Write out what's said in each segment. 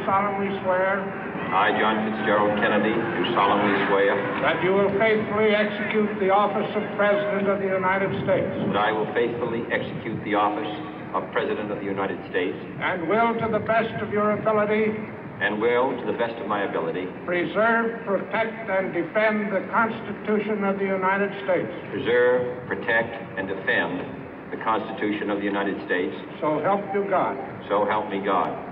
solemnly swear I, John Fitzgerald Kennedy, do solemnly swear that you will faithfully execute the office of President of the United States that I will faithfully execute the office of President of the United States and will, to the best of your ability, and will, to the best of my ability, preserve, protect, and defend the Constitution of the United States. preserve, protect, and defend the Constitution of the United States. So help you God. So help me God.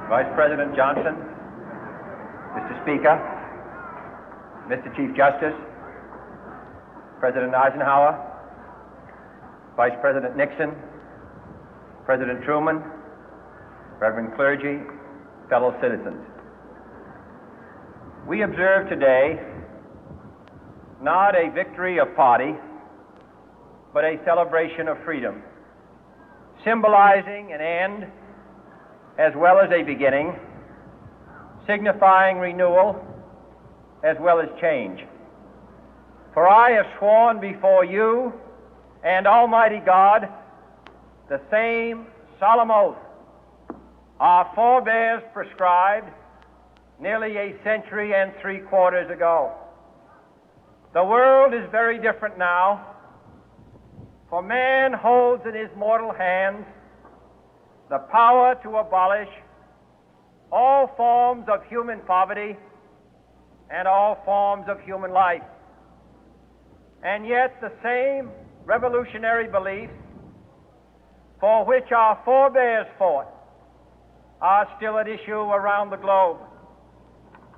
Vice President Johnson, Mr. Speaker, Mr. Chief Justice, President Eisenhower, Vice President Nixon, President Truman, Reverend clergy, fellow citizens. We observe today not a victory of party, but a celebration of freedom, symbolizing an end as well as a beginning, signifying renewal as well as change. For I have sworn before you and Almighty God the same solemn oath our forebears prescribed nearly a century and 3/4 ago. The world is very different now, for man holds in his mortal hands the power to abolish all forms of human poverty and all forms of human life. And yet the same revolutionary beliefs for which our forebears fought are still at issue around the globe.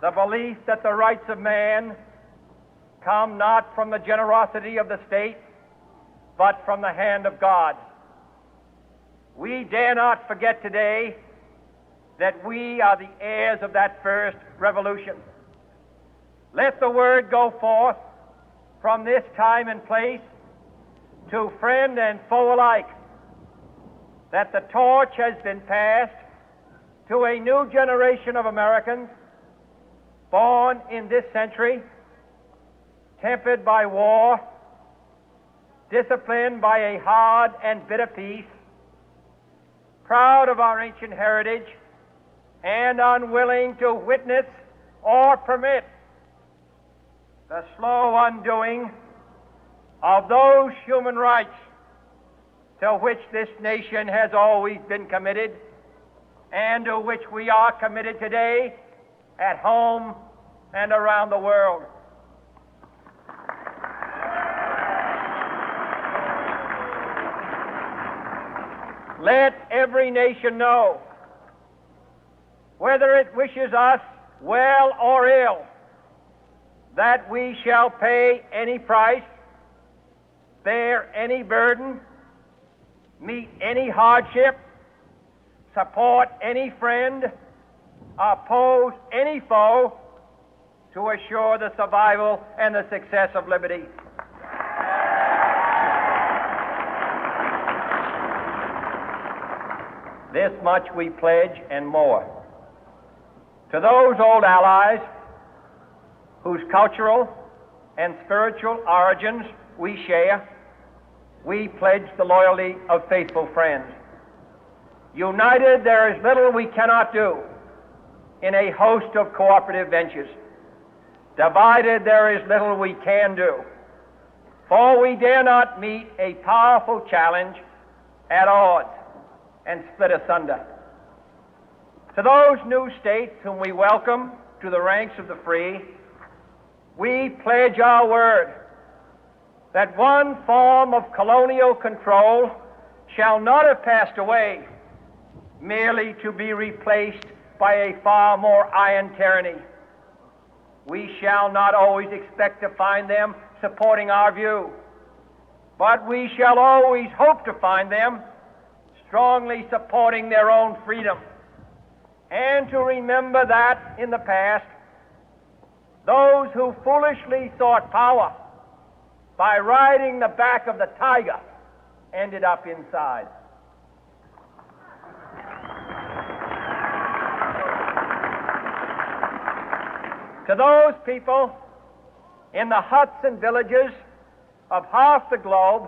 The belief that the rights of man come not from the generosity of the state, but from the hand of God. We dare not forget today that we are the heirs of that first revolution. Let the word go forth from this time and place to friend and foe alike that the torch has been passed to a new generation of Americans born in this century, tempered by war, disciplined by a hard and bitter peace, proud of our ancient heritage, and unwilling to witness or permit the slow undoing of those human rights to which this nation has always been committed and to which we are committed today at home and around the world. Let every nation know, whether it wishes us well or ill, that we shall pay any price, bear any burden, meet any hardship, support any friend, oppose any foe to assure the survival and the success of liberty. This much we pledge and more. To those old allies whose cultural and spiritual origins we share, we pledge the loyalty of faithful friends. United, there is little we cannot do in a host of cooperative ventures. Divided, there is little we can do, for we dare not meet a powerful challenge at odds and split asunder. To those new states whom we welcome to the ranks of the free, we pledge our word that one form of colonial control shall not have passed away, merely to be replaced by a far more iron tyranny. We shall not always expect to find them supporting our view, but we shall always hope to find them strongly supporting their own freedom and to remember that in the past, those who foolishly sought power by riding the back of the tiger ended up inside. To those people in the huts and villages of half the globe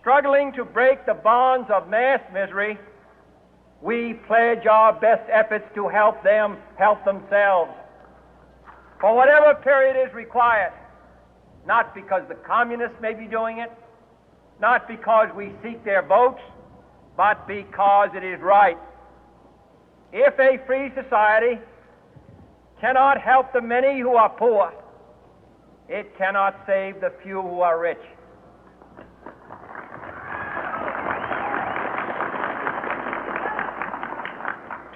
struggling to break the bonds of mass misery, we pledge our best efforts to help them help themselves for whatever period is required, not because the communists may be doing it, not because we seek their votes, but because it is right. If a free society cannot help the many who are poor, it cannot save the few who are rich.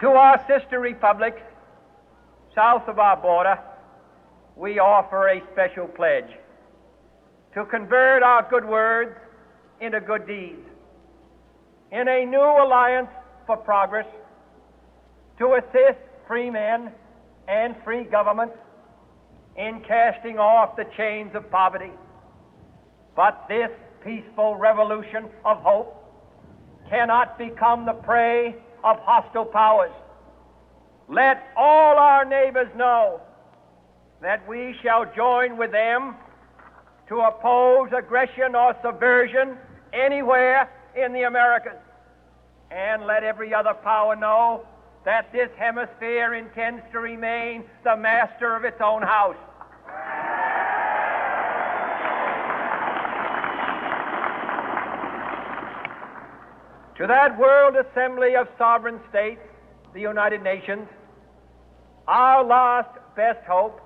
To our sister republics south of our border, we offer a special pledge to convert our good words into good deeds, in a new alliance for progress, to assist free men and free governments in casting off the chains of poverty. But this peaceful revolution of hope cannot become the prey of hostile powers. Let all our neighbors know that we shall join with them to oppose aggression or subversion anywhere in the Americas. And let every other power know that this hemisphere intends to remain the master of its own house. To that World Assembly of Sovereign States, the United Nations, our last best hope,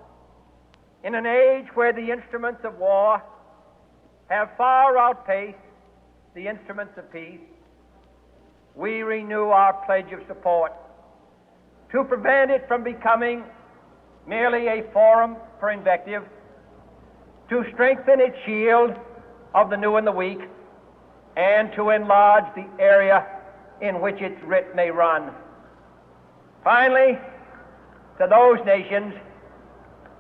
in an age where the instruments of war have far outpaced the instruments of peace, we renew our pledge of support to prevent it from becoming merely a forum for invective, to strengthen its shield of the new and the weak, and to enlarge the area in which its writ may run. Finally, to those nations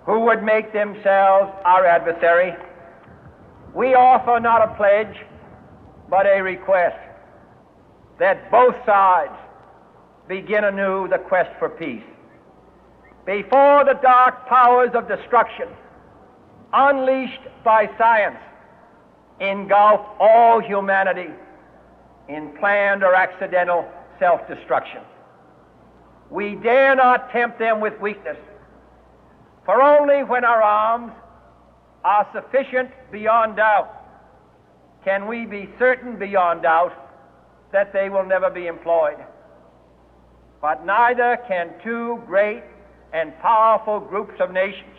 who would make themselves our adversary, we offer not a pledge, but a request that both sides begin anew the quest for peace. Before the dark powers of destruction, unleashed by science, engulf all humanity in planned or accidental self-destruction, we dare not tempt them with weakness, for only when our arms are sufficient beyond doubt can we be certain beyond doubt that they will never be employed. But neither can two great and powerful groups of nations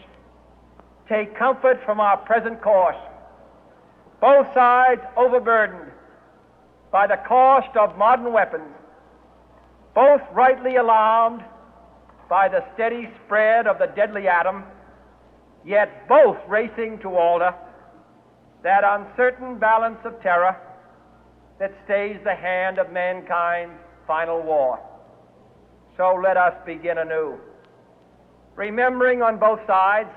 take comfort from our present course, both sides overburdened by the cost of modern weapons, both rightly alarmed by the steady spread of the deadly atom, yet both racing to alter that uncertain balance of terror that stays the hand of mankind's final war. So let us begin anew, remembering on both sides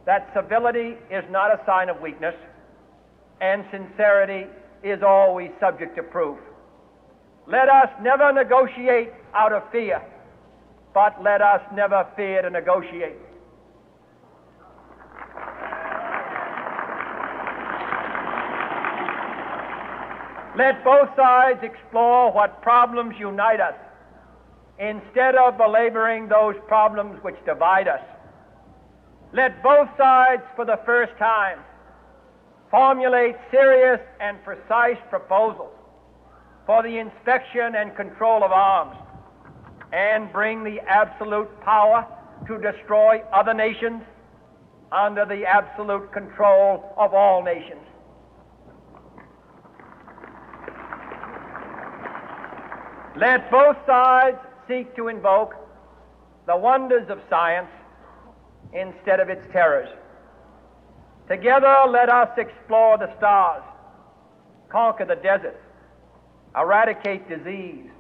that civility is not a sign of weakness, and sincerity is always subject to proof. Let us never negotiate out of fear, but let us never fear to negotiate. Let both sides explore what problems unite us, instead of belaboring those problems which divide us. Let both sides, for the first time, formulate serious and precise proposals for the inspection and control of arms, and bring the absolute power to destroy other nations under the absolute control of all nations. Let both sides seek to invoke the wonders of science instead of its terrors. Together, let us explore the stars, conquer the deserts, eradicate disease,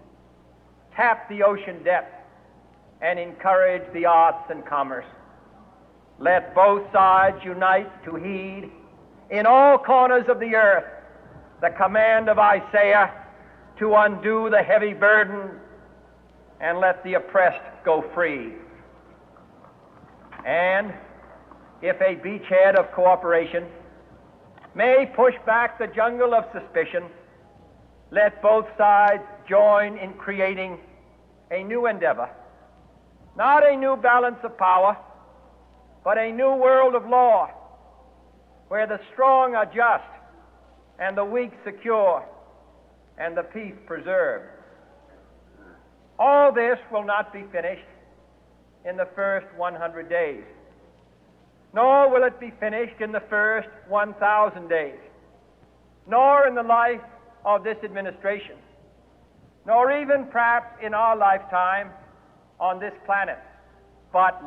tap the ocean depth, and encourage the arts and commerce. Let both sides unite to heed in all corners of the earth the command of Isaiah to undo the heavy burden and let the oppressed go free. And if a beachhead of cooperation may push back the jungle of suspicion, let both sides join in creating a new endeavor, not a new balance of power, but a new world of law, where the strong are just and the weak secure and the peace preserved. All this will not be finished in the first 100 days, nor will it be finished in the first 1,000 days, nor in the life of this administration, nor even perhaps in our lifetime on this planet, but